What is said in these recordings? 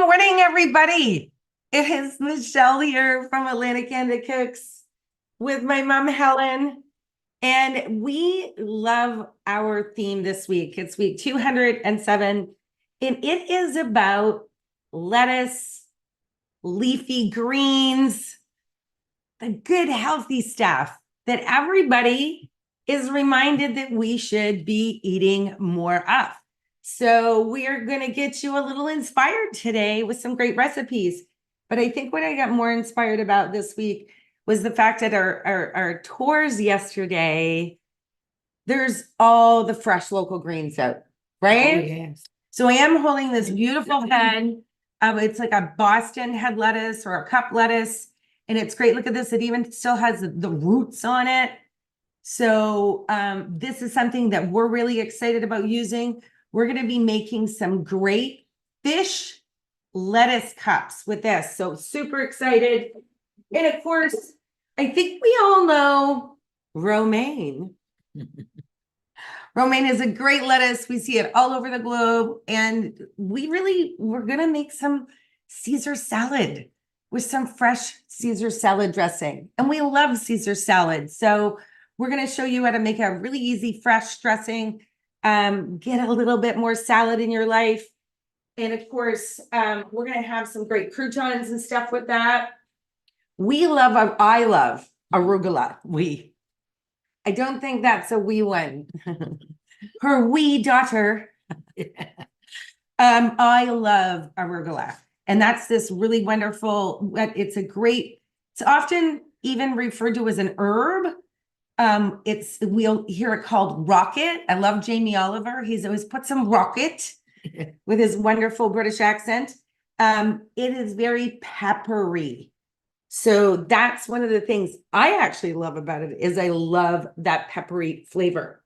morning, everybody. It is Michelle here from Atlantic Canada Cooks with my mom, Helen. And we love our theme this week. It's week 207. And it is about lettuce, leafy greens, the good, healthy stuff that everybody is reminded that we should be eating more of. So we're going to get you a little inspired today with some great recipes. But I think what I got more inspired about this week was the fact that our tours yesterday, there's all the fresh local greens out, right? Oh, yes. So I am holding this beautiful head. It's like a Boston head lettuce or a cup lettuce. And it's great. Look at this. It even still has the roots on it. So this is something that we're really excited about using. We're going to be making some great fish lettuce cups with this. So super excited. And of course, I think we all know romaine. Romaine is a great lettuce. We see it all over the globe. And we're going to make some Caesar salad with some fresh Caesar salad dressing. And we love Caesar salad. So we're going to show you how to make a really easy, fresh dressing. Get a little bit more salad in your life. And of course, we're going to have some great croutons and stuff with that. I love arugula. I don't think that's a wee one. Her wee daughter. I love arugula. And that's this really wonderful, it's often even referred to as an herb. We'll hear it called rocket. I love Jamie Oliver. He's always put some rocket with his wonderful British accent. It is very peppery. So that's one of the things I actually love about it is I love that peppery flavor.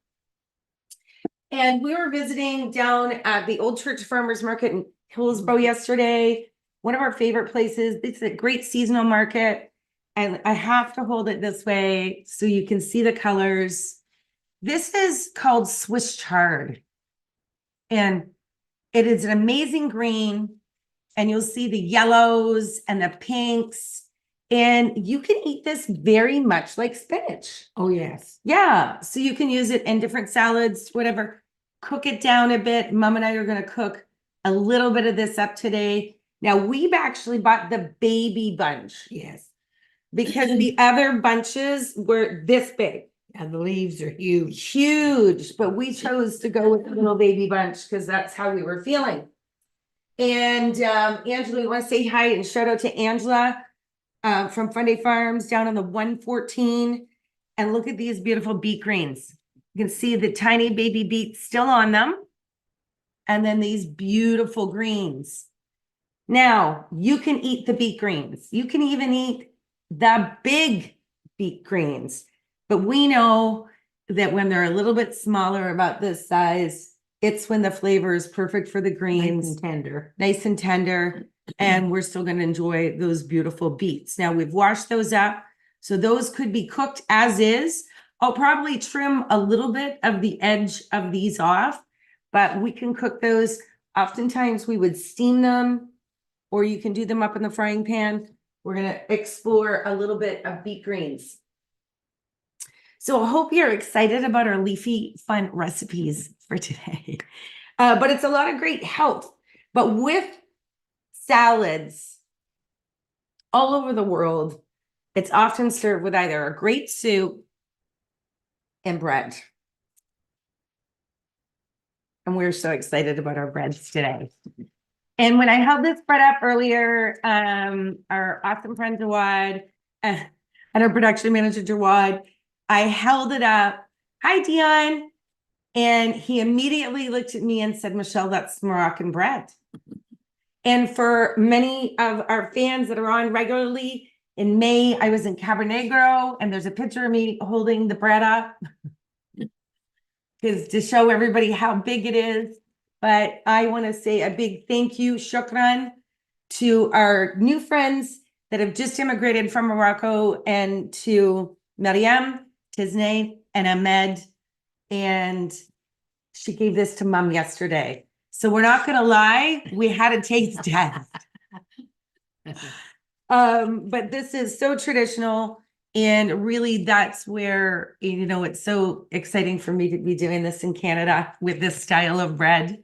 And we were visiting down at the Old Church Farmers Market in Hillsborough yesterday. One of our favorite places. It's a great seasonal market. And I have to hold it this way so you can see the colors. This is called Swiss chard. And it is an amazing green. And you'll see the yellows and the pinks. And you can eat this very much like spinach. Oh, yes. Yeah. So you can use it in different salads, whatever. Cook it down a bit. Mom and I are going to cook a little bit of this up today. Now, we've actually bought the baby bunch. Yes. Because the other bunches were this big. And the leaves are huge. Huge. But we chose to go with the little baby bunch because that's how we were feeling. And Angela, we want to say hi and shout out to Angela from Fun Day Farms down on the 114. And look at these beautiful beet greens. You can see the tiny baby beets still on them. And then these beautiful greens. Now, you can eat the beet greens. You can even eat the big beet greens. But we know that when they're a little bit smaller, about this size, it's when the flavor is perfect for the greens. Nice and tender. Nice and tender. And we're still going to enjoy those beautiful beets. Now, we've washed those up. So those could be cooked as is. I'll probably trim a little bit of the edge of these off, but we can cook those. Oftentimes, we would steam them, or you can do them up in the frying pan. We're going to explore a little bit of beet greens. So I hope you're excited about our leafy fun recipes for today. But it's a lot of great health. But with salads all over the world, it's often served with either a great soup and bread. And we're so excited about our breads today. And when I held this bread up earlier, our awesome friend Jawad and our production manager Jawad, I held it up. Hi, Dion. And he immediately looked at me and said, Michelle, that's Moroccan bread. And for many of our fans that are on regularly, in May, I was in Cabernegro, and there's a picture of me holding the bread up because to show everybody how big it is. But I want to say a big thank you, shukran, to our new friends that have just immigrated from Morocco, and to Mariam, Tisney, and Ahmed. And she gave this to Mom yesterday. So we're not going to lie, we had a taste test. But this is so traditional. And really, that's where, it's so exciting for me to be doing this in Canada with this style of bread.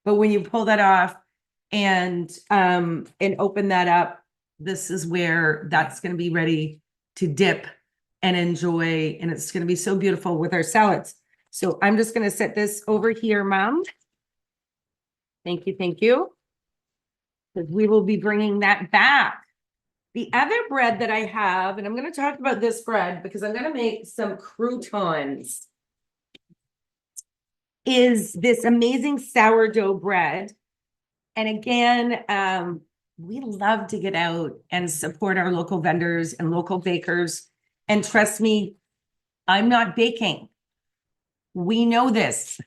But when you pull that off and open that up, this is where that's going to be ready to dip and enjoy. And it's going to be so beautiful with our salads. So I'm just going to set this over here, Mom. Thank you. Thank you. Because we will be bringing that back. The other bread that I have, and I'm going to talk about this bread because I'm going to make some croutons, is this amazing sourdough bread. And again, we love to get out and support our local vendors and local bakers. And trust me, I'm not baking. We know this,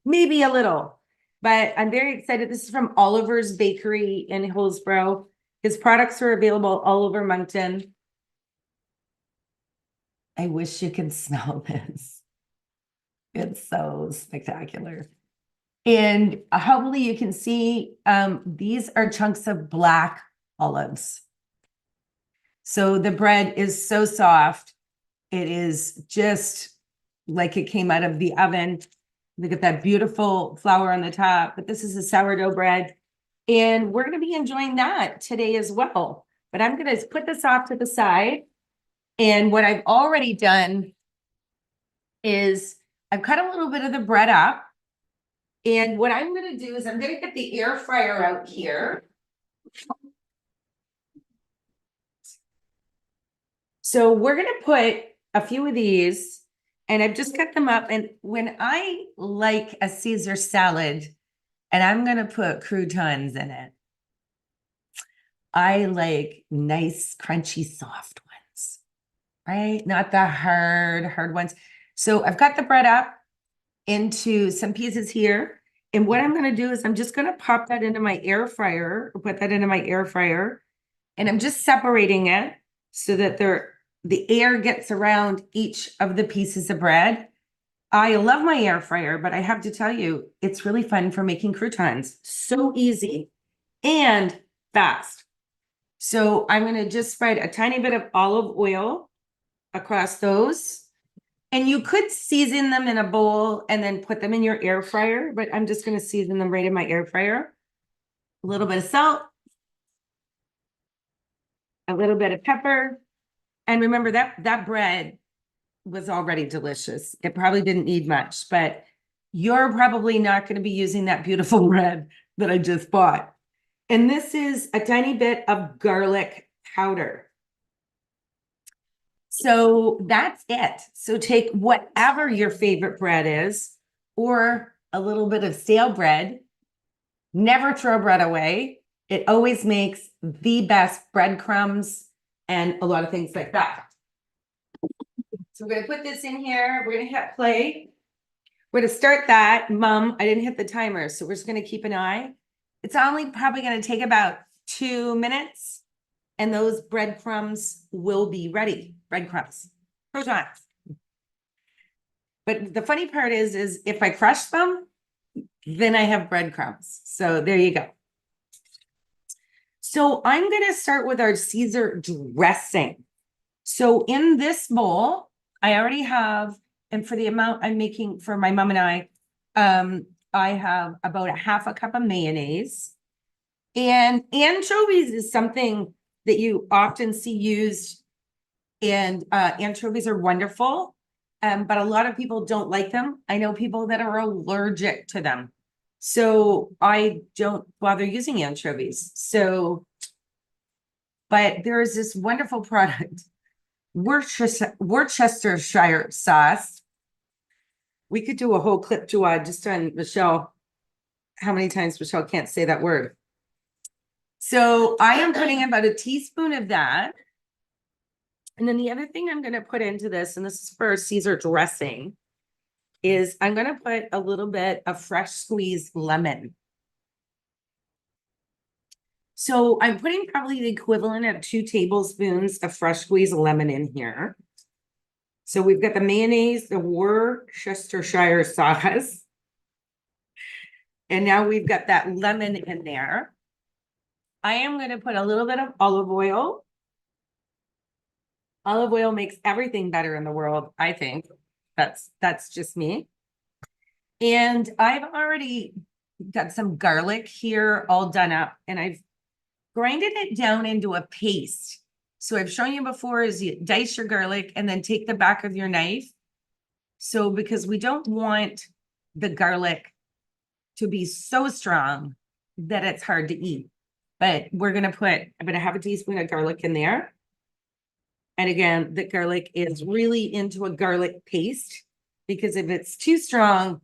maybe a little, but I'm very excited. This is from Oliver's Bakery in Hillsborough. His products are available all over Moncton. I wish you could smell this. It's so spectacular. And hopefully you can see these are chunks of black olives. So the bread is so soft. It is just like it came out of the oven. Look at that beautiful flour on the top. But this is a sourdough bread. And we're going to be enjoying that today as well. But I'm going to put this off to the side. And what I've already done is I've cut a little bit of the bread up. And what I'm going to do is I'm going to get the air fryer out here. So we're going to put a few of these, and I've just cut them up. And when I like a Caesar salad, and I'm going to put croutons in it, I like nice, crunchy, soft ones, right? Not the hard ones. So I've got the bread up into some pieces here. And what I'm going to do is I'm just going to pop that into my air fryer, put that into my air fryer. And I'm just separating it so that the air gets around each of the pieces of bread. I love my air fryer, but I have to tell you, it's really fun for making croutons. So easy and fast. So I'm going to just spread a tiny bit of olive oil across those. And you could season them in a bowl and then put them in your air fryer, but I'm just going to season them right in my air fryer. A little bit of salt, a little bit of pepper. And remember that bread was already delicious. It probably didn't need much, but you're probably not going to be using that beautiful bread that I just bought. And this is a tiny bit of garlic powder. So that's it. So take whatever your favorite bread is, or a little bit of stale bread. Never throw bread away. It always makes the best breadcrumbs and a lot of things like that. So we're going to put this in here. We're going to hit play. We're going to start that. Mom, I didn't hit the timer, so we're just going to keep an eye. It's only probably going to take about 2 minutes. And those breadcrumbs will be ready. Breadcrumbs, croutons. But the funny part is if I crush them, then I have breadcrumbs. So there you go. So I'm going to start with our Caesar dressing. So in this bowl, I already have, and for the amount I'm making for my mom and I have about a half a cup of mayonnaise. And anchovies is something that you often see used, and anchovies are wonderful, but a lot of people don't like them. I know people that are allergic to them, so I don't bother using anchovies. So, but there is this wonderful product, Worcestershire sauce. We could do a whole clip to just on Michelle, how many times Michelle can't say that word. So I am putting about a teaspoon of that. And then the other thing I'm going to put into this, and this is for Caesar dressing, is I'm going to put a little bit of fresh squeezed lemon. So I'm putting probably the equivalent of 2 tablespoons of fresh squeezed lemon in here. So we've got the mayonnaise, the Worcestershire sauce. And now we've got that lemon in there. I am going to put a little bit of olive oil. Olive oil makes everything better in the world, I think. That's just me. And I've already got some garlic here all done up, and I've grinded it down into a paste. So I've shown you before is you dice your garlic and then take the back of your knife. So because we don't want the garlic to be so strong that it's hard to eat. But I'm going to have a teaspoon of garlic in there. And again, the garlic is really into a garlic paste, because if it's too strong,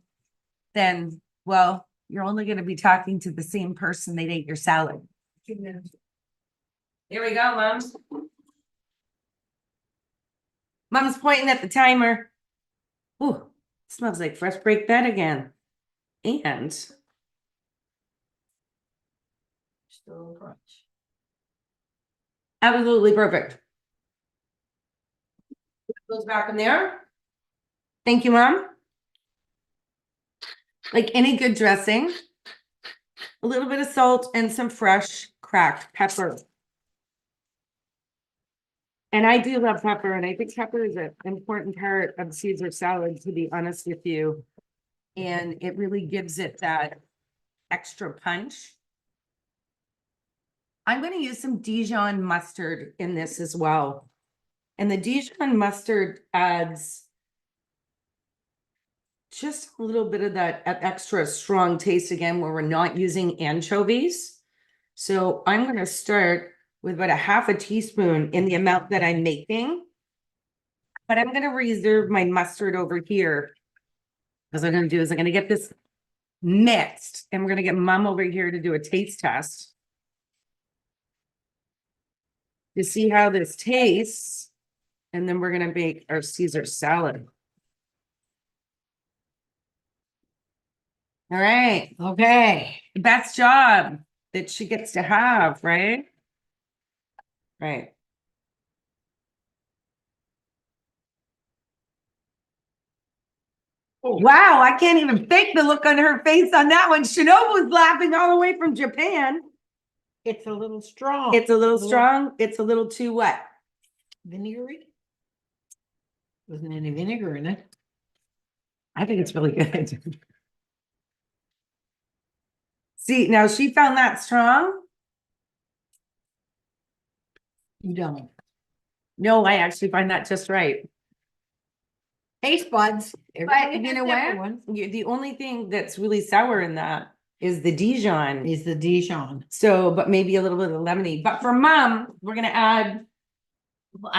then, well, you're only going to be talking to the same person that ate your salad. Here we go, Mom. Mom's pointing at the timer. Ooh, smells like fresh baked bread again. And Still crunch. absolutely perfect. Goes back in there. Thank you, Mom. Like any good dressing, a little bit of salt and some fresh cracked pepper. And I do love pepper, and I think pepper is an important part of Caesar salad, to be honest with you. And it really gives it that extra punch. I'm going to use some Dijon mustard in this as well. And the Dijon mustard adds just a little bit of that extra strong taste again, where we're not using anchovies. So I'm going to start with about a half a teaspoon in the amount that I'm making. But I'm going to reserve my mustard over here. Because what I'm going to do is I'm going to get this mixed, and we're going to get Mom over here to do a taste test to see how this tastes. And then we're going to make our Caesar salad. All right. Okay. Best job that she gets to have, right? Right. Wow, I can't even fake the look on her face on that one. Shinobu was laughing all the way from Japan. It's a little strong. It's a little strong. It's a little too what? Vinegary. Wasn't any vinegar in it. I think it's really good. See, now she found that strong. You don't. No, I actually find that just right. Taste buds. But you know what? The only thing that's really sour in that is the Dijon. Is the Dijon. So, but maybe a little bit of lemony. But for Mom, we're gonna add. We'll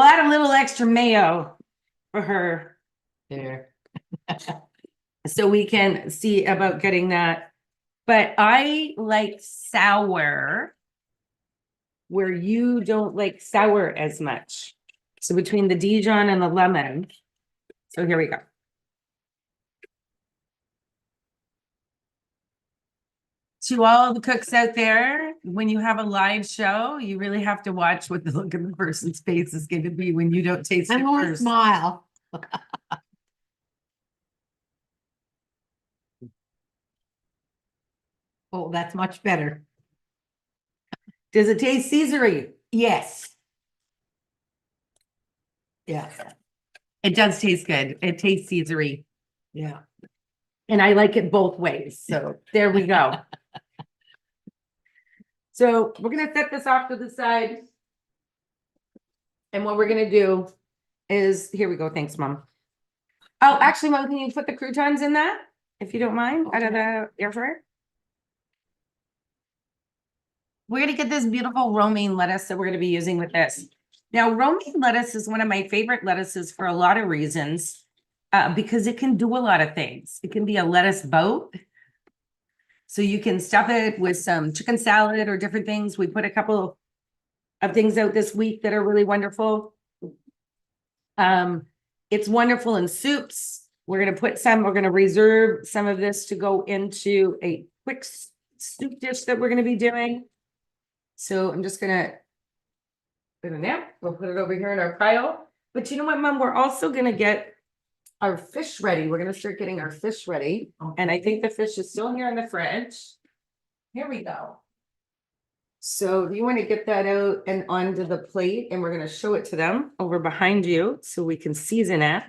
add a little extra mayo for her There. so we can see about getting that. But I like sour where you don't like sour as much. So between the Dijon and the lemon. So here we go. To all the cooks out there, when you have a live show, you really have to watch what the look of the person's face is going to be when you don't taste I it want to first. smile. Oh, that's much better. Does it taste Caesar-y? Yes. Yeah. It does taste good. It tastes Caesar-y. Yeah. And I like it both ways. So there we go. So we're going to set this off to the side. And what we're going to do is, here we go. Thanks, Mom. Oh, actually, Mom, can you put the croutons in that, if you don't mind, out of the air fryer? We're going to get this beautiful romaine lettuce that we're going to be using with this. Now, romaine lettuce is one of my favorite lettuces for a lot of reasons, because it can do a lot of things. It can be a lettuce boat. So you can stuff it with some chicken salad or different things. We put a couple of things out this week that are really wonderful. It's wonderful in soups. We're going to reserve some of this to go into a quick soup dish that we're going to be doing. So I'm just going to put it in there. We'll put it over here in our pile. But you know what, Mom? We're also going to get our fish ready. We're going to start getting our fish ready. And I think the fish is still here in the fridge. Here we go. So you want to get that out and onto the plate, and we're going to show it to them over behind you so we can season it.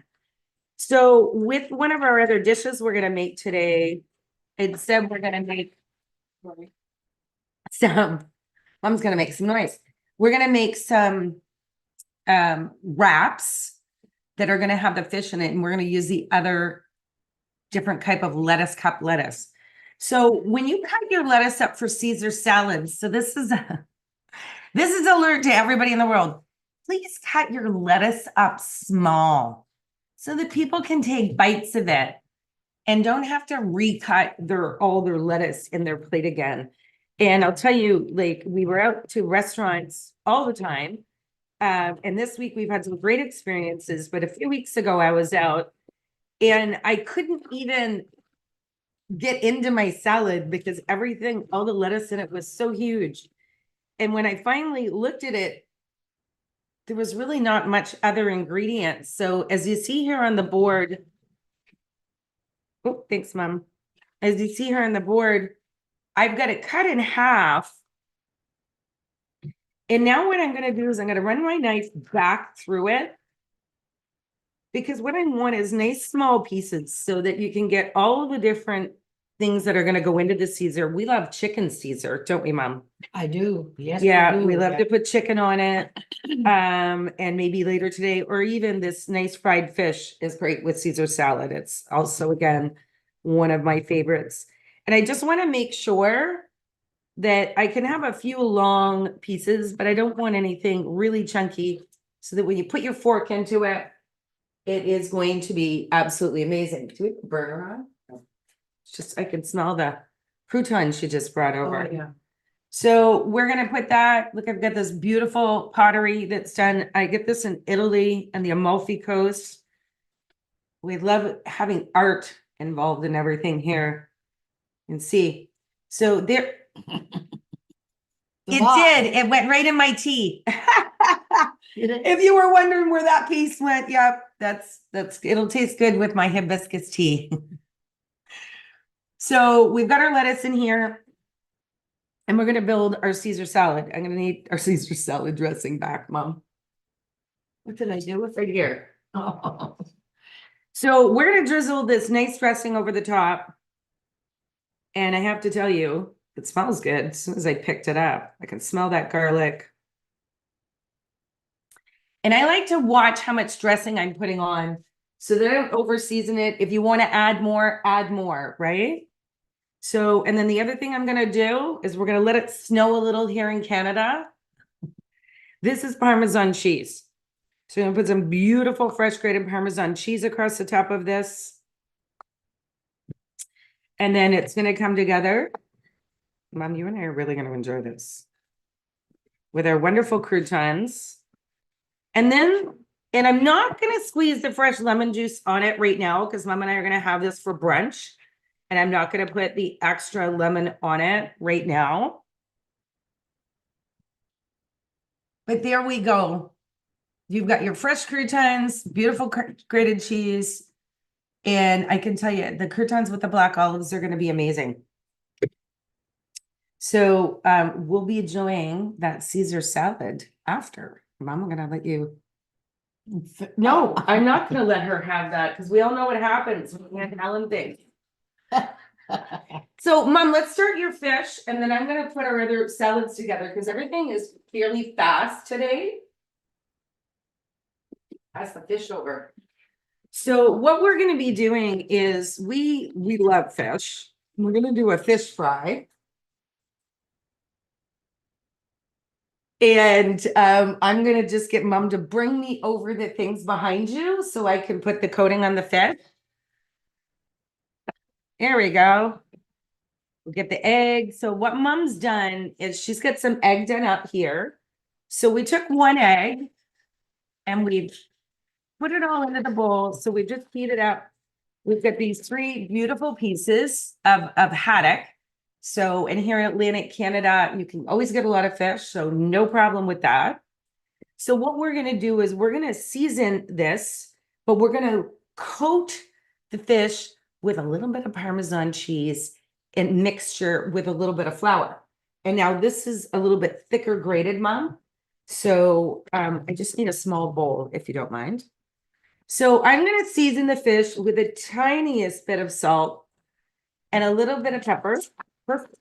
So with one of our other dishes we're going to make today, instead we're going to make some, Mom's going to make some noise. We're going to make some wraps that are going to have the fish in it, and we're going to use the other different type of lettuce, cup lettuce. So when you cut your lettuce up for Caesar salads, so this is alert to everybody in the world. Please cut your lettuce up small so that people can take bites of it and don't have to recut all their lettuce in their plate again. And I'll tell you, like, we were out to restaurants all the time. And this week we've had some great experiences, but a few weeks ago I was out and I couldn't even get into my salad because everything, all the lettuce in it was so huge. And when I finally looked at it, there was really not much other ingredients. So as you see here on the board, oh, thanks, Mom. As you see here on the board, I've got it cut in half. And now what I'm going to do is I'm going to run my knife back through it, because what I want is nice small pieces so that you can get all of the different things that are going to go into the Caesar. We love chicken Caesar, don't we, Mom? I do. Yes. Yeah, I do. we love Yeah. to put chicken on it. And maybe later today, or even this nice fried fish is great with Caesar salad. It's also, again, one of my favorites. And I just want to make sure that I can have a few long pieces, but I don't want anything really chunky, so that when you put your fork into it, it is going to be absolutely amazing. Do we have a burner on? No. It's just, I can smell the croutons she just brought over. Oh, yeah. So we're going to put that. Look, I've got this beautiful pottery that's done. I get this in Italy and the Amalfi Coast. We love having art involved in everything here. And see, so there, it went right in my tea. If you were wondering where that piece went, yep, that's it'll taste good with my hibiscus tea. So we've got our lettuce in here, and we're gonna build our Caesar salad. I'm gonna need our Caesar salad dressing back, Mom. What did I do? It's right here. Oh. So we're gonna drizzle this nice dressing over the top. And I have to tell you, it smells good. As soon as I picked it up, I can smell that garlic. And I like to watch how much dressing I'm putting on so that I don't over season it. If you want to add more, right? So, and then the other thing I'm going to do is we're going to let it snow a little here in Canada. This is Parmesan cheese. So I'm going to put some beautiful fresh grated Parmesan cheese across the top of this. And then it's going to come together. Mom, you and I are really going to enjoy this with our wonderful croutons. And I'm not going to squeeze the fresh lemon juice on it right now, because Mom and I are going to have this for brunch. And I'm not going to put the extra lemon on it right now. But there we go. You've got your fresh croutons, beautiful grated cheese. And I can tell you, the croutons with the black olives are going to be amazing. So we'll be enjoying that Caesar salad after. Mom, I'm going to let you. No, I'm not going to let her have that, because we all know what happens when Aunt Helen thinks. So, Mom, let's start your fish, and then I'm going to put our other salads together, because everything is fairly fast today. Pass the fish over. So what we're going to be doing is we love fish. We're going to do a fish fry. And I'm going to just get Mom to bring me over the things behind you so I can put the coating on the fish. There we go. We'll get the egg. So what Mom's done is she's got some egg done up here. So we took one egg and we've put it all into the bowl. So we just heat it up. We've got these 3 beautiful pieces of haddock. So in here in Atlantic Canada, you can always get a lot of fish. So no problem with that. So what we're going to do is we're going to season this, but we're going to coat the fish with a little bit of Parmesan cheese in mixture with a little bit of flour. And now this is a little bit thicker grated, Mom. So I just need a small bowl, if you don't mind. So I'm going to season the fish with the tiniest bit of salt and a little bit of pepper. Perfect.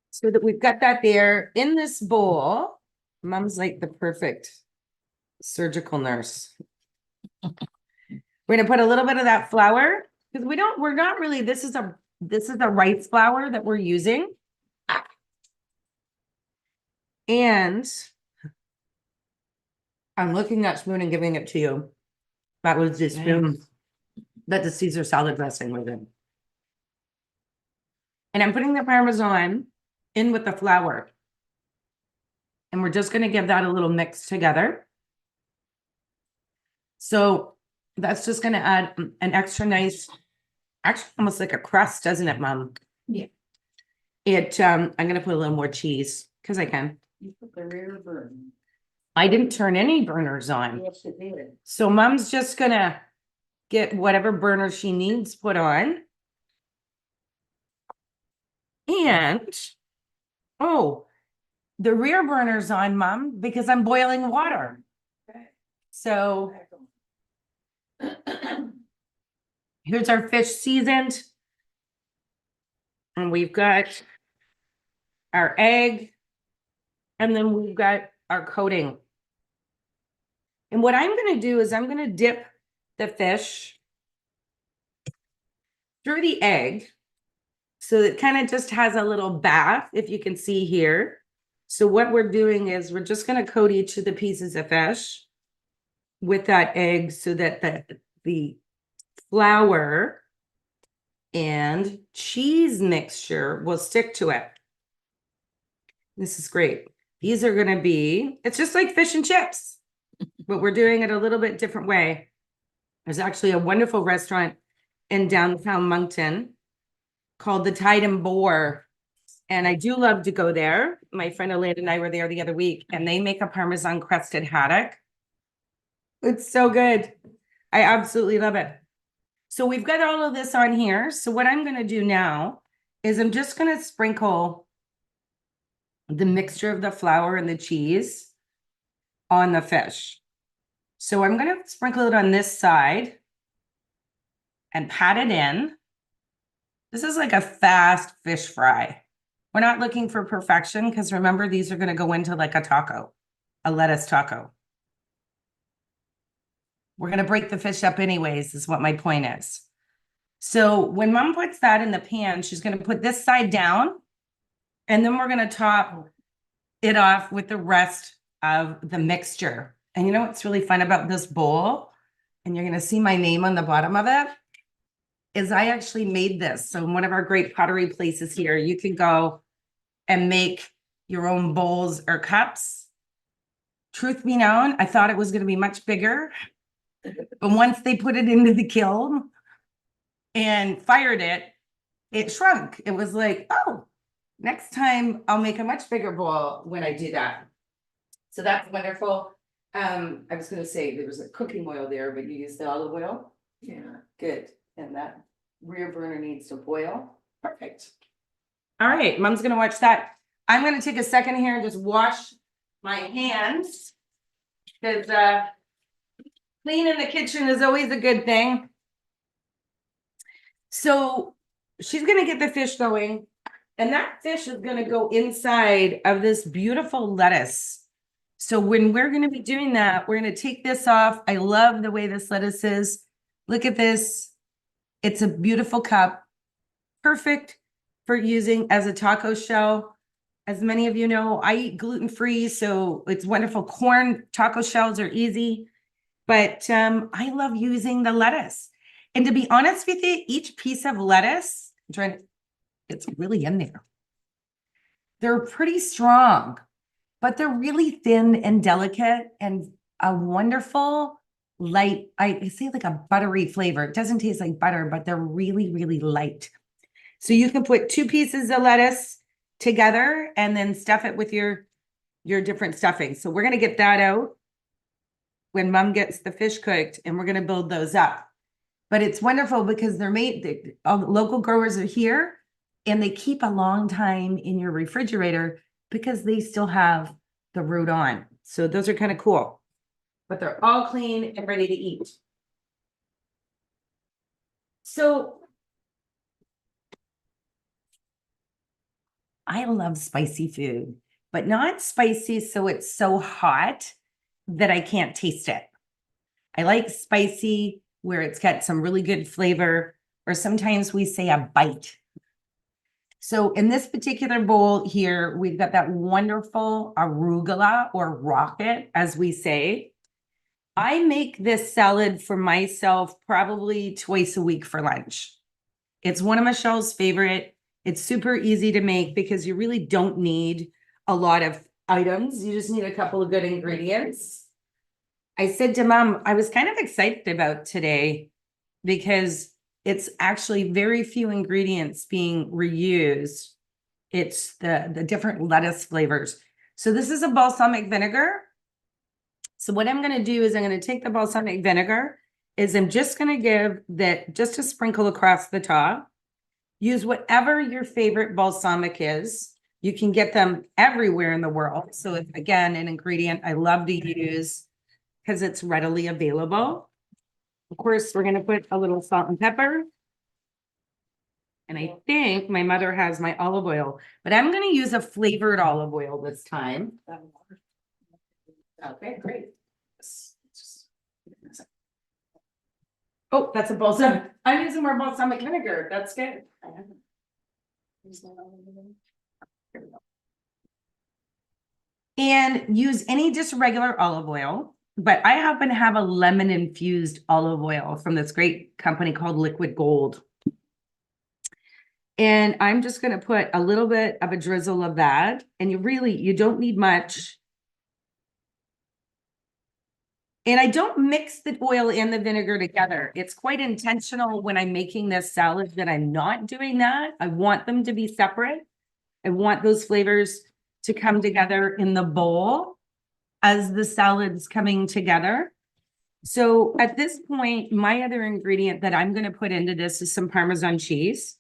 So that we've got that there in this bowl. Mom's like the perfect surgical nurse. We're going to put a little bit of that flour because we're not really, this is a rice flour that we're using. And I'm looking at spoon and giving it to you. That was the spoon that the Caesar salad dressing was in. And I'm putting the Parmesan in with the flour. And we're just going to give that a little mix together. So that's just going to add an extra nice, actually almost like a crust, doesn't it, Mom? Yeah. I'm going to put a little more cheese because I can. You put the rear burner. I didn't turn any burners on. Yes, it did. So Mom's just going to get whatever burner she needs put on. And, oh, the rear burner's on, Mom, because I'm boiling water. So here's our fish seasoned. And we've got our egg. And then we've got our coating. And what I'm going to do is I'm going to dip the fish through the egg. So it kind of just has a little bath, if you can see here. So what we're doing is we're just going to coat each of the pieces of fish with that egg so that the flour and cheese mixture will stick to it. This is great. These are going to be, it's just like fish and chips, but we're doing it a little bit different way. There's actually a wonderful restaurant in downtown Moncton called the Tide and Boar. And I do love to go there. My friend Alanda and I were there the other week, and they make a Parmesan crusted haddock. It's so good. I absolutely love it. So we've got all of this on here. So what I'm going to do now is I'm just going to sprinkle the mixture of the flour and the cheese on the fish. So I'm going to sprinkle it on this side and pat it in. This is like a fast fish fry. We're not looking for perfection because remember, these are going to go into like a taco, a lettuce taco. We're going to break the fish up anyways, is what my point is. So when Mom puts that in the pan, she's going to put this side down, and then we're going to top it off with the rest of the mixture. And you know what's really fun about this bowl? And you're going to see my name on the bottom of it. Is I actually made this. So in one of our great pottery places here, you can go and make your own bowls or cups. Truth be known, I thought it was going to be much bigger. But once they put it into the kiln and fired it, it shrunk. It was like, oh, next time I'll make a much bigger bowl when I do that. So that's wonderful. I was going to say there was a cooking oil there, but you used the olive oil. Yeah. Good. And that rear burner needs to boil. Perfect. All right, Mom's going to watch that. I'm going to take a second here and just wash my hands because cleaning the kitchen is always a good thing. So she's going to get the fish going, and that fish is going to go inside of this beautiful lettuce. So when we're going to be doing that, we're going to take this off. I love the way this lettuce is. Look at this. It's a beautiful cup. Perfect for using as a taco shell. As many of you know, I eat gluten-free, so it's wonderful. Corn taco shells are easy, but I love using the lettuce. And to be honest with you, each piece of lettuce, it's really in there. They're pretty strong, but they're really thin and delicate and a wonderful light, I say like a buttery flavor. It doesn't taste like butter, but they're really, really light. So you can put 2 pieces of lettuce together and then stuff it with your different stuffings. So we're going to get that out when Mom gets the fish cooked, and we're going to build those up. but it's wonderful because they're made, all the local growers are here and they keep a long time in your refrigerator because they still have the root on. So those are kind of cool, but they're all clean and ready to eat. So I love spicy food, but not spicy so it's so hot that I can't taste it. I like spicy where it's got some really good flavor, or sometimes we say a bite. So in this particular bowl here, we've got that wonderful arugula or rocket, as we say. I make this salad for myself probably twice a week for lunch. It's one of Michelle's favorite. It's super easy to make because you really don't need a lot of items. You just need a couple of good ingredients. I said to Mom, I was kind of excited about today because it's actually very few ingredients being reused. It's the different lettuce flavors. So this is a balsamic vinegar. So what I'm going to do is I'm going to take the balsamic vinegar, I'm just going to give that just a sprinkle across the top. Use whatever your favorite balsamic is. You can get them everywhere in the world. So if, again, an ingredient I love to use because it's readily available. Of course, we're going to put a little salt and pepper. And I think my mother has my olive oil, but I'm going to use a flavored olive oil this time. Okay, great. Oh, that's a balsamic. I'm using more balsamic vinegar. That's good. And use any just regular olive oil, but I happen to have a lemon infused olive oil from this great company called Liquid Gold. And I'm just going to put a little bit of a drizzle of that. And you don't need much. And I don't mix the oil and the vinegar together. It's quite intentional when I'm making this salad that I'm not doing that. I want them to be separate. I want those flavors to come together in the bowl as the salad's coming together. So at this point, my other ingredient that I'm going to put into this is some Parmesan cheese.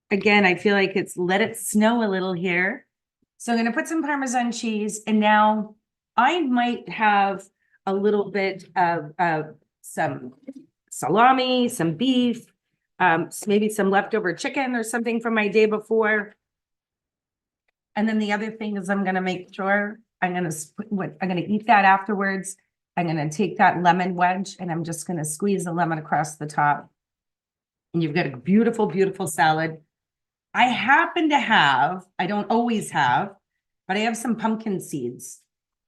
Again, I feel like it's let it snow a little here. So I'm going to put some Parmesan cheese, and now I might have a little bit of some salami, some beef, maybe some leftover chicken or something from my day before. And then the other thing is I'm going to make sure I'm going to eat that afterwards. I'm going to take that lemon wedge and I'm just going to squeeze the lemon across the top. And you've got a beautiful, beautiful salad. I happen to have, I don't always have, but I have some pumpkin seeds.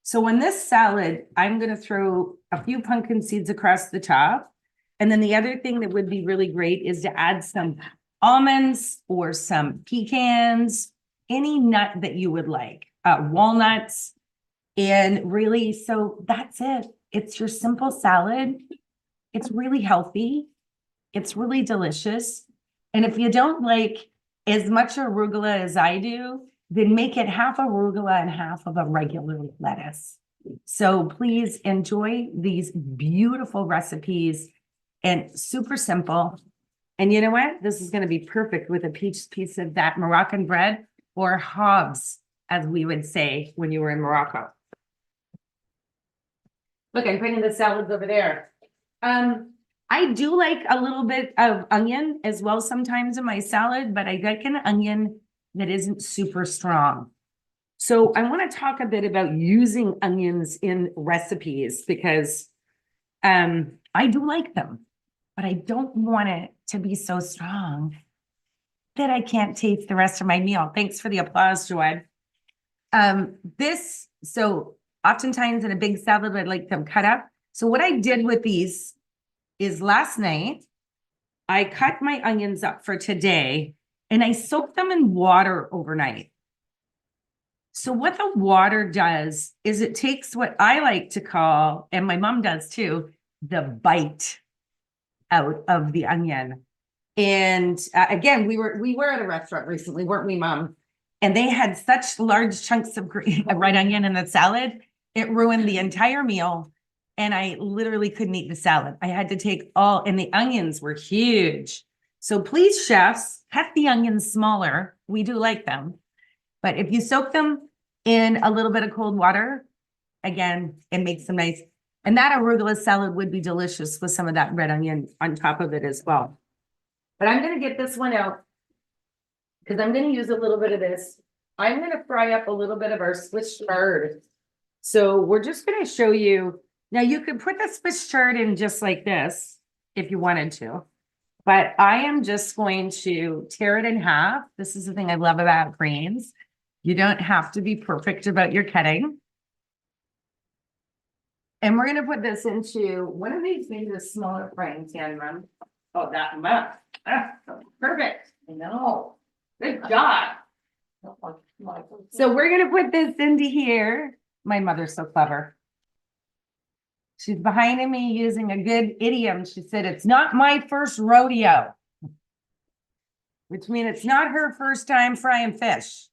So in this salad, I'm going to throw a few pumpkin seeds across the top. And then the other thing that would be really great is to add some almonds or some pecans, any nut that you would like, walnuts. And really, so that's it. It's your simple salad. It's really healthy. It's really delicious. And if you don't like as much arugula as I do, then make it half arugula and half of a regular lettuce. So please enjoy these beautiful recipes and super simple. And you know what? This is going to be perfect with a piece of that Moroccan bread, or Hobbs, as we would say when you were in Morocco. Look, I'm putting the salads over there. I do like a little bit of onion as well sometimes in my salad, but I like an onion that isn't super strong. So I want to talk a bit about using onions in recipes because I do like them, but I don't want it to be so strong that I can't taste the rest of my meal. Thanks for the applause, Joanne. So oftentimes in a big salad, I'd like them cut up. So what I did with these is last night, I cut my onions up for today and I soaked them in water overnight. So what the water does is it takes what I like to call, and my mom does too, the bite out of the onion. And again, we were at a restaurant recently, weren't we, Mom? And they had such large chunks of red onion in the salad, it ruined the entire meal. and I literally couldn't eat the salad. I had to take all, and the onions were huge. So please, chefs, cut the onions smaller. We do like them. But if you soak them in a little bit of cold water, again, it makes them nice. And that arugula salad would be delicious with some of that red onion on top of it as well. But I'm gonna get this one out because I'm gonna use a little bit of this. I'm gonna fry up a little bit of our Swiss chard. So we're just gonna show you. Now you could put the Swiss chard in just like this if you wanted to. But I am just going to tear it in half. This is the thing I love about greens. You don't have to be perfect about your cutting. And we're gonna put this into one of these, maybe the smaller frying pan, Mom. Oh, that much. Perfect. I know. Good job. So we're gonna put this into here. My mother's so clever. She's behind me using a good idiom. She said, "It's not my first rodeo," which means it's not her first time frying fish.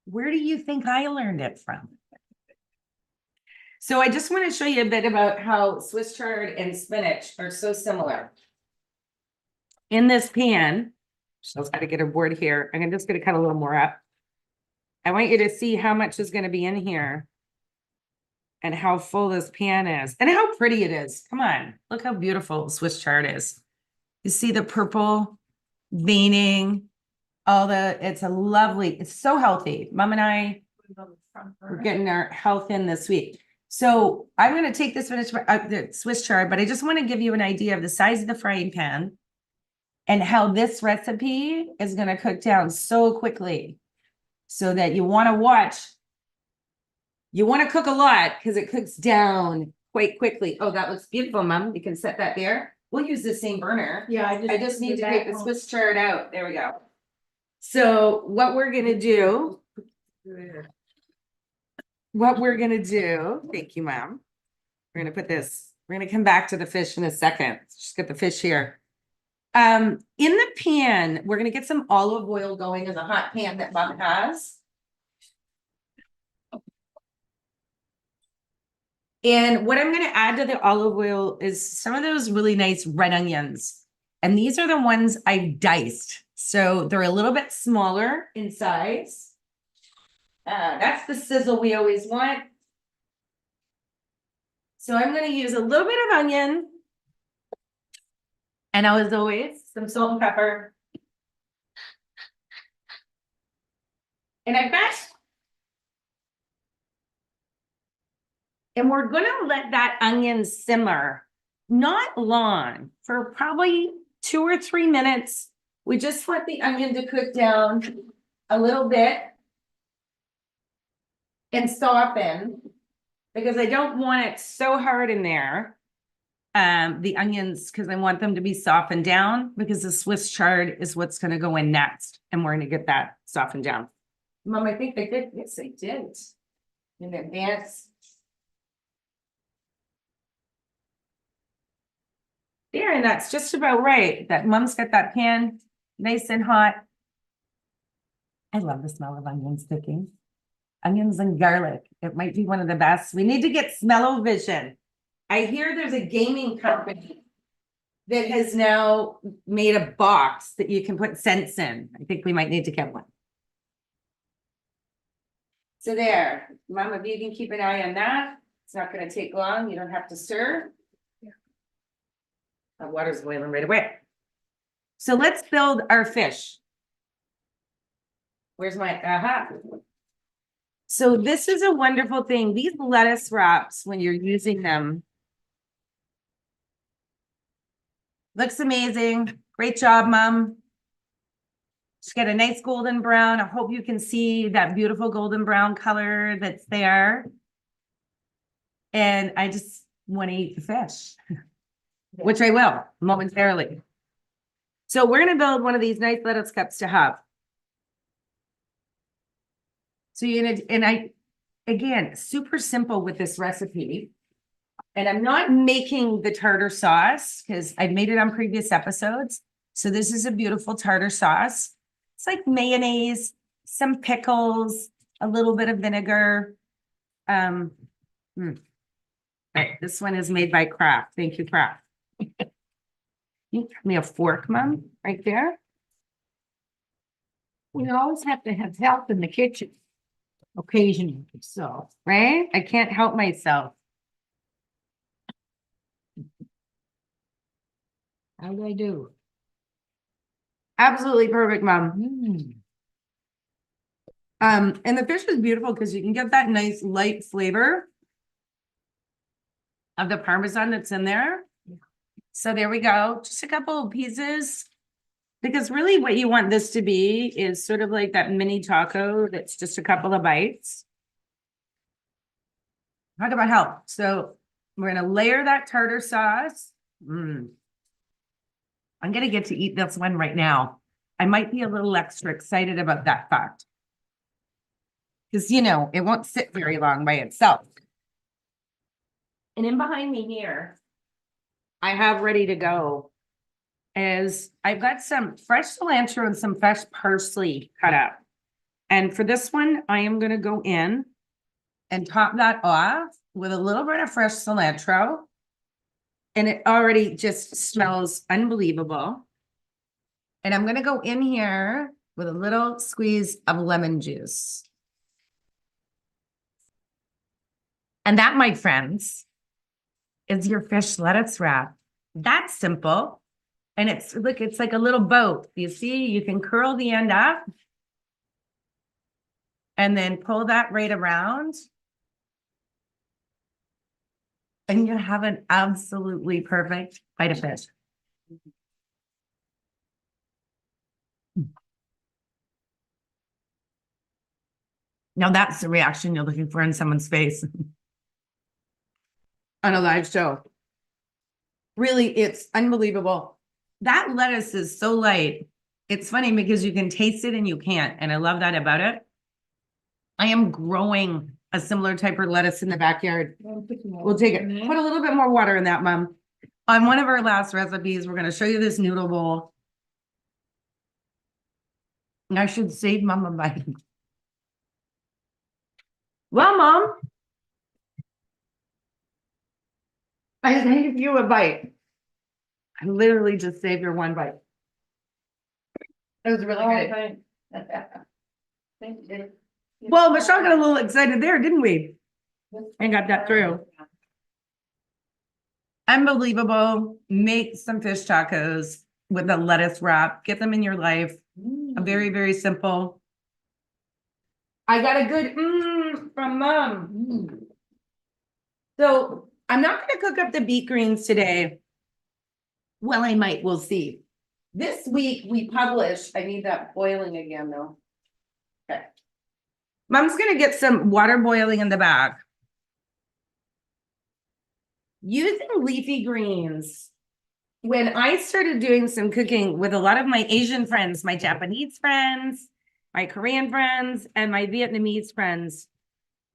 Where do you think I learned it from? So I just want to show you a bit about how Swiss chard and spinach are so similar. In this pan, I've got to get a board here. I'm just going to cut a little more up. I want you to see how much is going to be in here and how full this pan is and how pretty it is. Come on, look how beautiful Swiss chard is. You see the purple veining, it's a lovely, it's so healthy. Mom and I, we're getting our health in this week. So I'm going to take this the Swiss chard, but I just want to give you an idea of the size of the frying pan and how this recipe is going to cook down so quickly so that you want to watch. You want to cook a lot because it cooks down quite quickly. Oh, that looks beautiful, Mom. You can set that there. We'll use the same burner. Yeah, I just need to take the Swiss chard out. There we go. So what we're going to do, thank you, Mom. We're going to put this, we're going to come back to the fish in a second. Just get the fish here. In the pan, we're going to get some olive oil going in the hot pan that Mom has. And what I'm going to add to the olive oil is some of those really nice red onions. And these are the ones I diced. So they're a little bit smaller in size. That's the sizzle we always want. So I'm going to use a little bit of onion. And as always, some salt and pepper. And we're going to let that onion simmer, not long, for probably 2 or 3 minutes. We just want the onion to cook down a little bit and soften because I don't want it so hard in there. The onions, because I want them to be softened down because the Swiss chard is what's going to go in next. And we're going to get that softened down. Mom, I think they did. Yes, they did. In advance. There, and that's just about right. That Mom's got that pan nice and hot. I love the smell of onions cooking. Onions and garlic. It might be one of the best. We need to get smell-o-vision. I hear there's a gaming company that has now made a box that you can put scents in. I think we might need to get one. So there, Mom, if you can keep an eye on that. It's not going to take long. You don't have to stir. The water's boiling right away. So let's build our fish. Where's my, So this is a wonderful thing. These lettuce wraps, when you're using them, looks amazing. Great job, Mom. Just get a nice golden brown. I hope you can see that beautiful golden brown color that's there. And I just want to eat the fish. Which I will momentarily. So we're going to build one of these nice lettuce cups to have. So you're going to, and again, super simple with this recipe. And I'm not making the tartar sauce because I've made it on previous episodes. So this is a beautiful tartar sauce. It's like mayonnaise, some pickles, a little bit of vinegar. Okay, this one is made by Kraft. Thank you, Kraft. You give me a fork, Mom, right there. We always have to have help in the kitchen. Occasionally, so. Right? I can't help myself. How do I do? Absolutely perfect, Mom. Mm. And the fish is beautiful because you can get that nice light flavor of the Parmesan that's in there. So there we go. Just a couple of pieces. Because really what you want this to be is sort of like that mini taco that's just a couple of bites. Talk about help. So we're going to layer that tartar sauce. I'm going to get to eat this one right now. I might be a little extra excited about that fact. Because, you know, it won't sit very long by itself. And in behind me here, I have ready to go is I've got some fresh cilantro and some fresh parsley cut up. And for this one, I am going to go in and top that off with a little bit of fresh cilantro. And it already just smells unbelievable. And I'm going to go in here with a little squeeze of lemon juice. And that, my friends, is your fish lettuce wrap. That's simple. And it's, look, it's like a little boat. You see, you can curl the end up and then pull that right around. And you have an absolutely perfect bite of fish. Now that's the reaction you're looking for in someone's face on a live show. Really, it's unbelievable. That lettuce is so light. It's funny because you can taste it and you can't. And I love that about it. I am growing a similar type of lettuce in the backyard. We'll take it. Put a little bit more water in that, Mom. On one of our last recipes, we're going to show you this noodle bowl. And I should save Mom a bite. Well, Mom, I saved you a bite. I literally just saved your one bite. It was really good. Thank you. Well, Michelle got a little excited there, didn't we? And got that through. Unbelievable. Make some fish tacos with a lettuce wrap. Get them in your life. Very, very simple. I got a good from Mom. So I'm not going to cook up the beet greens today. Well, I might. We'll see. This week we publish. I need that boiling again, though. Okay. Mom's going to get some water boiling in the back. Using leafy greens. When I started doing some cooking with a lot of my Asian friends, my Japanese friends, my Korean friends, and my Vietnamese friends,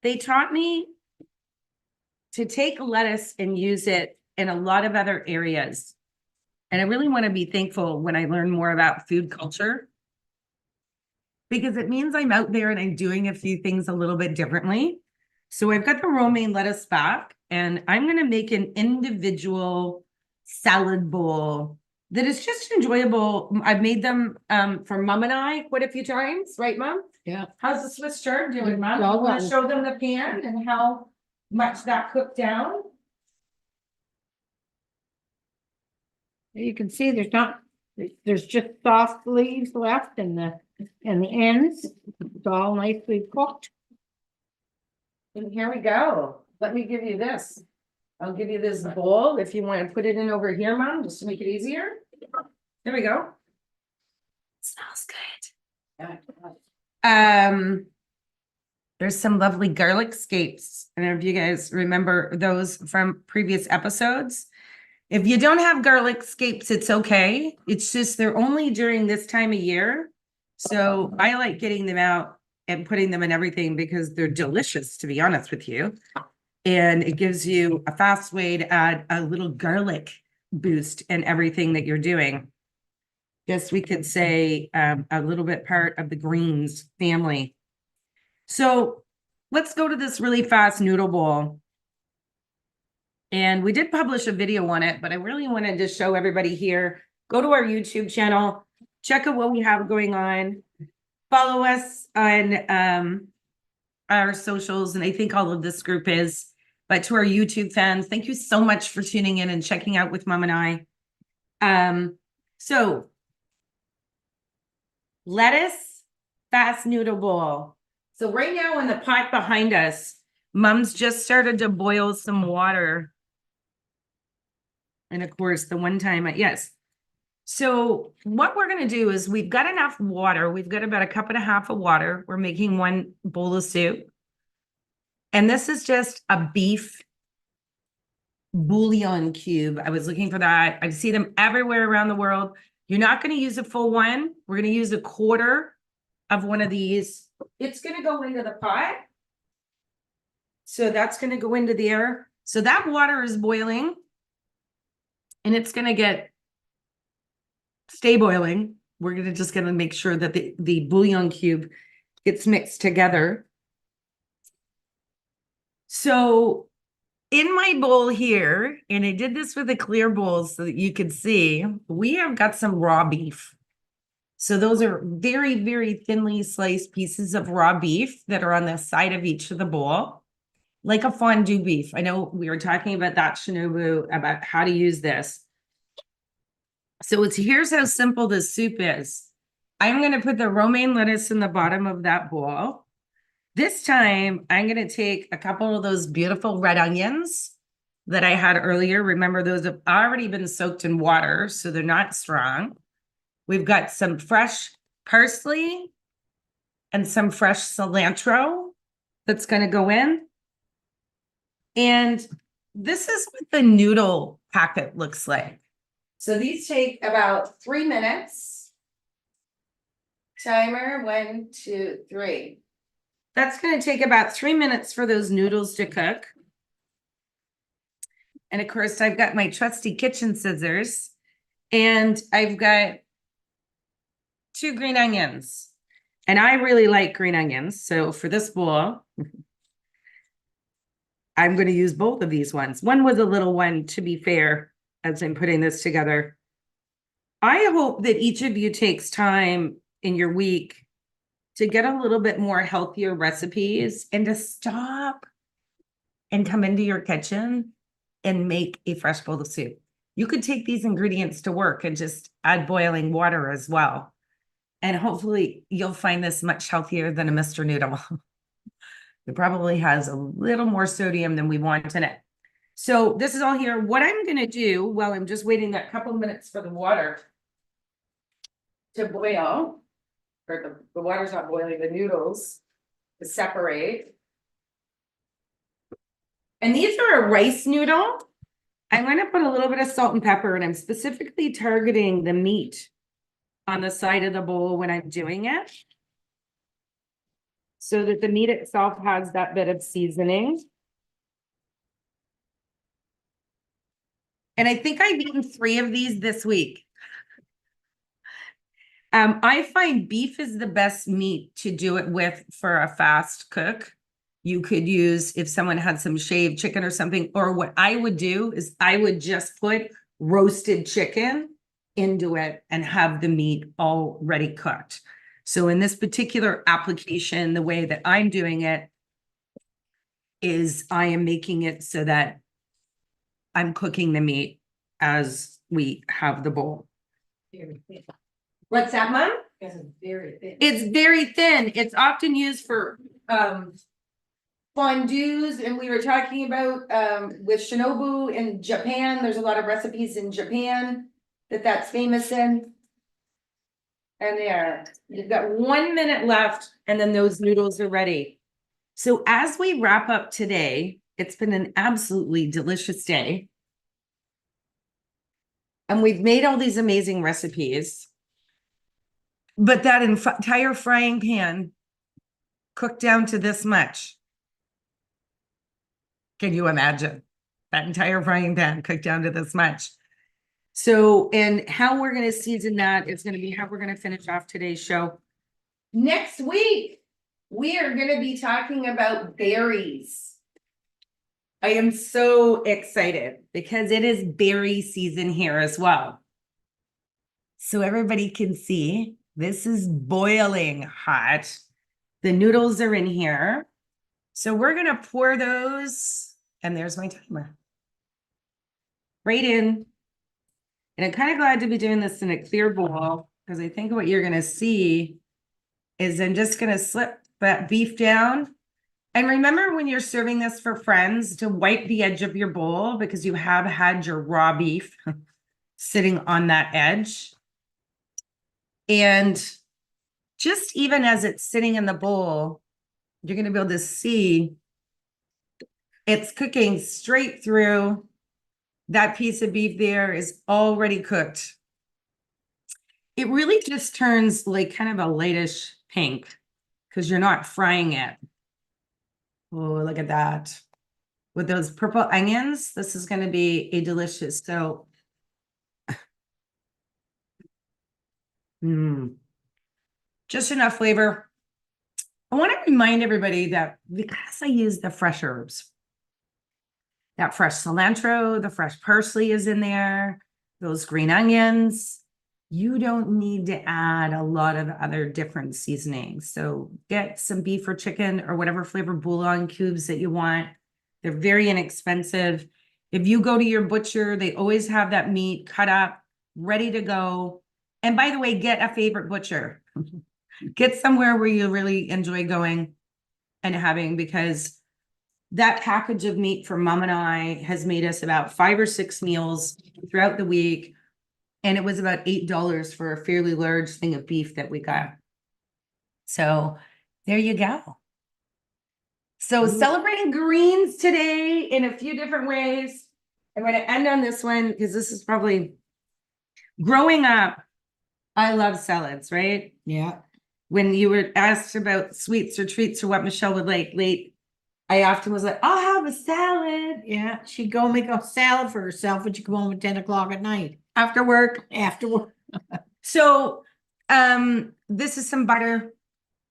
they taught me to take lettuce and use it in a lot of other areas. And I really want to be thankful when I learn more about food culture, because it means I'm out there and I'm doing a few things a little bit differently. So I've got the romaine lettuce back, and I'm going to make an individual salad bowl that is just enjoyable. I've made them for Mom and I quite a few times, right, Mom? Yeah. How's the Swiss chard doing, Mom? Well I want to done. show them the pan and how much that cooked down. You can see there's just soft leaves left in the ends. It's all nicely cooked. And here we go. Let me give you this. I'll give you this bowl if you want to put it in over here, Mom, just to make it easier. There we go. Smells good. There's some lovely garlic scapes. And if you guys remember those from previous episodes, if you don't have garlic scapes, it's okay. It's just they're only during this time of year. So I like getting them out and putting them in everything because they're delicious, to be honest with you. And it gives you a fast way to add a little garlic boost in everything that you're doing. Guess we could say a little bit part of the greens family. So let's go to this really fast noodle bowl. And we did publish a video on it, but I really wanted to show everybody here. Go to our YouTube channel, check out what we have going on. Follow us on our socials, and I think all of this group is. But to our YouTube fans, thank you so much for tuning in and checking out with Mom and I. So lettuce fast noodle bowl. So right now in the pot behind us, Mom's just started to boil some water. And of course, the one time, yes. So what we're going to do is we've got enough water. We've got about 1.5 cups of water. We're making 1 bowl of soup. And this is just a beef bouillon cube. I was looking for that. I see them everywhere around the world. You're not going to use a full one. We're going to use 1/4 of one of these. It's going to go into the pot. So that's going to go into there. So that water is boiling. And it's going to stay boiling. We're just going to make sure that the bouillon cube gets mixed together. So in my bowl here, and I did this with a clear bowl so that you could see, we have got some raw beef. So those are very, very thinly sliced pieces of raw beef that are on the side of each of the bowl, like a fondue beef. I know we were talking about that, Shinobu, about how to use this. So here's how simple this soup is. I'm going to put the romaine lettuce in the bottom of that bowl. This time, I'm going to take a couple of those beautiful red onions that I had earlier. Remember, those have already been soaked in water, so they're not strong. We've got some fresh parsley and some fresh cilantro that's going to go in. And this is what the noodle packet looks like. So these take about 3 minutes. Timer, 1, 2, 3. That's going to take about 3 minutes for those noodles to cook. And of course, I've got my trusty kitchen scissors, and I've got 2 green onions. And I really like green onions. So for this bowl, I'm going to use both of these ones. One was a little one, to be fair, as I'm putting this together. I hope that each of you takes time in your week to get a little bit more healthier recipes and to stop and come into your kitchen and make a fresh bowl of soup. You could take these ingredients to work and just add boiling water as well. And hopefully you'll find this much healthier than a Mr. Noodle. It probably has a little more sodium than we want in it. So this is all here. What I'm going to do while I'm just waiting that couple minutes for the water to boil, or the water's not boiling, the noodles to separate. And these are a rice noodle. I'm going to put a little bit of salt and pepper, and I'm specifically targeting the meat on the side of the bowl when I'm doing it, so that the meat itself has that bit of seasoning. And I think I've eaten 3 of these this week. I find beef is the best meat to do it with for a fast cook. You could use, if someone had some shaved chicken or something, or what I would do is I would just put roasted chicken into it and have the meat already cooked. So in this particular application, the way that I'm doing it is I am making it so that I'm cooking the meat as we have the bowl. What's that, Mom? It's very thin. It's very thin. It's often used for fondues, and we were talking about with Shinobu in Japan. There's a lot of recipes in Japan that's famous in. And there, you've got 1 minute left, and then those noodles are ready. So as we wrap up today, it's been an absolutely delicious day. And we've made all these amazing recipes. But that entire frying pan cooked down to this much. Can you imagine? That entire frying pan cooked down to this much. So, and how we're going to season that is going to be how we're going to finish off today's show. Next week, we are going to be talking about berries. I am so excited because it is berry season here as well. So everybody can see this is boiling hot. The noodles are in here. So we're going to pour those, and there's my timer, right in. And I'm kind of glad to be doing this in a clear bowl because I think what you're going to see is I'm just going to slip that beef down. And remember when you're serving this for friends to wipe the edge of your bowl because you have had your raw beef sitting on that edge. And just even as it's sitting in the bowl, you're going to be able to see it's cooking straight through. That piece of beef there is already cooked. It really just turns like kind of a lightish pink because you're not frying it. Oh, look at that. With those purple onions, this is going to be a delicious. So, just enough flavor. I want to remind everybody that because I use the fresh herbs, that fresh cilantro, the fresh parsley is in there, those green onions, you don't need to add a lot of other different seasonings. So get some beef or chicken or whatever flavor bouillon cubes that you want. They're very inexpensive. If you go to your butcher, they always have that meat cut up, ready to go. And by the way, get a favorite butcher. Get somewhere where you really enjoy going and having, because that package of meat for Mom and I has made us about 5 or 6 meals throughout the week. And it was about $8 for a fairly large thing of beef that we got. So there you go. So celebrating greens today in a few different ways. I'm going to end on this one because this is probably growing up. I love salads, right? Yeah. When you were asked about sweets or treats or what Michelle would like late, I often was like, I'll have a salad. Yeah. She'd go make a salad for herself when she come home at 10 o'clock at night. After work. Afterward. So this is some butter.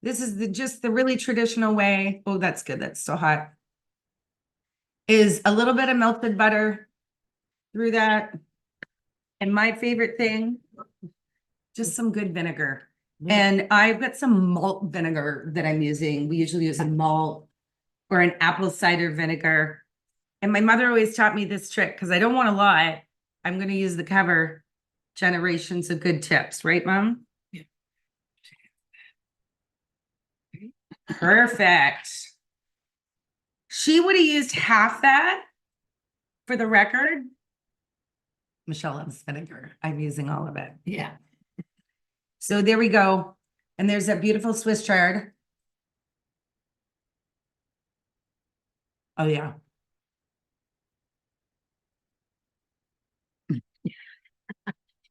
This is just the really traditional way. Oh, that's good. That's so hot. Is a little bit of melted butter through that. And my favorite thing, just some good vinegar. And I've got some malt vinegar that I'm using. We usually use a malt or an apple cider vinegar. And my mother always taught me this trick because I don't want to lie. I'm going to use the cover. Generations of good tips, right, Mom? Yeah. Perfect. She would have used half that for the record. Michelle loves vinegar. I'm using all of it. Yeah. So there we go. And there's that beautiful Swiss chard. Oh, yeah.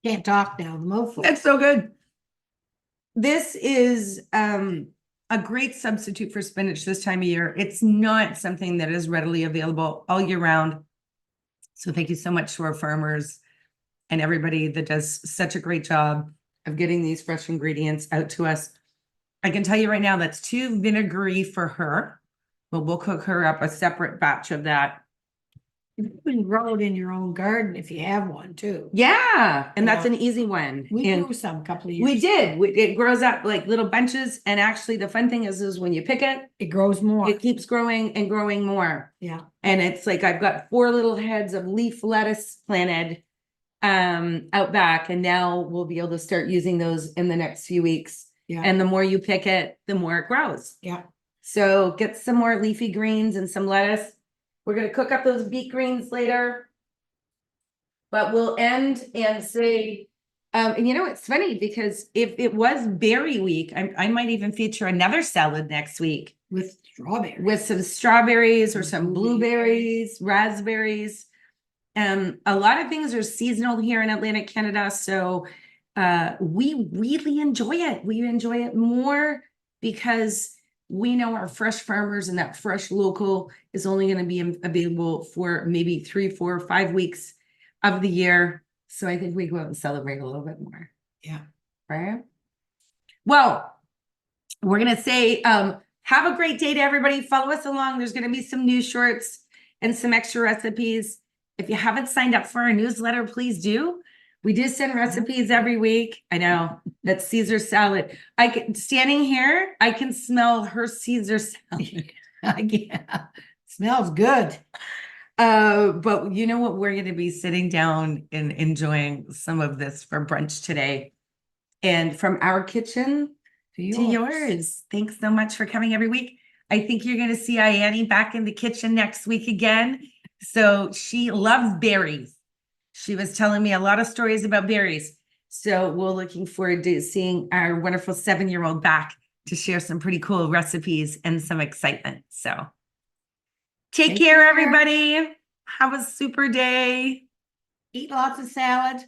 Can't talk now. The mouthful. That's so good. This is a great substitute for spinach this time of year. It's not something that is readily available all year round. So thank you so much to our farmers and everybody that does such a great job of getting these fresh ingredients out to us. I can tell you right now that's too vinegary for her, but we'll cook her up a separate batch of that. You can grow it in your own garden if you have one too. Yeah, and that's Yeah. an easy one. We And grew some a couple of years. we did. It grows up like little bunches, and actually the fun thing is when you pick it, It grows more. it keeps growing and growing more. Yeah. And it's like I've got 4 little heads of leaf lettuce planted out back, and now we'll be able to start using those in the next few weeks. Yeah. And the more you pick it, the more it grows. Yeah. So get some more leafy greens and some lettuce. We're going to cook up those beet greens later. But we'll end and say, and you know, it's funny because if it was berry week, I might even feature another salad next week. With strawberries. With some strawberries or some blueberries, raspberries. A lot of things are seasonal here in Atlantic Canada. So we really enjoy it. We enjoy it more because we know our fresh farmers, and that fresh local is only going to be available for maybe 3, 4, 5 weeks of the year. So I think we go out and celebrate a little bit more. Yeah. Right. Well, we're going to say, have a great day to everybody. Follow us along. There's going to be some news shorts and some extra recipes. If you haven't signed up for our newsletter, please do. We do send recipes every week. I know that Caesar salad. Standing here, I can smell her Caesar salad. Yeah, smells good. But you know what? We're going to be sitting down and enjoying some of this for brunch today. And from our kitchen to yours. Thanks so much for coming every week. I think you're going to see Annie back in the kitchen next week again. So she loves berries. She was telling me a lot of stories about berries. So we're looking forward to seeing our wonderful 7-year-old back to share some pretty cool recipes and some excitement. So take care, everybody. Have a super day. Eat lots of salad.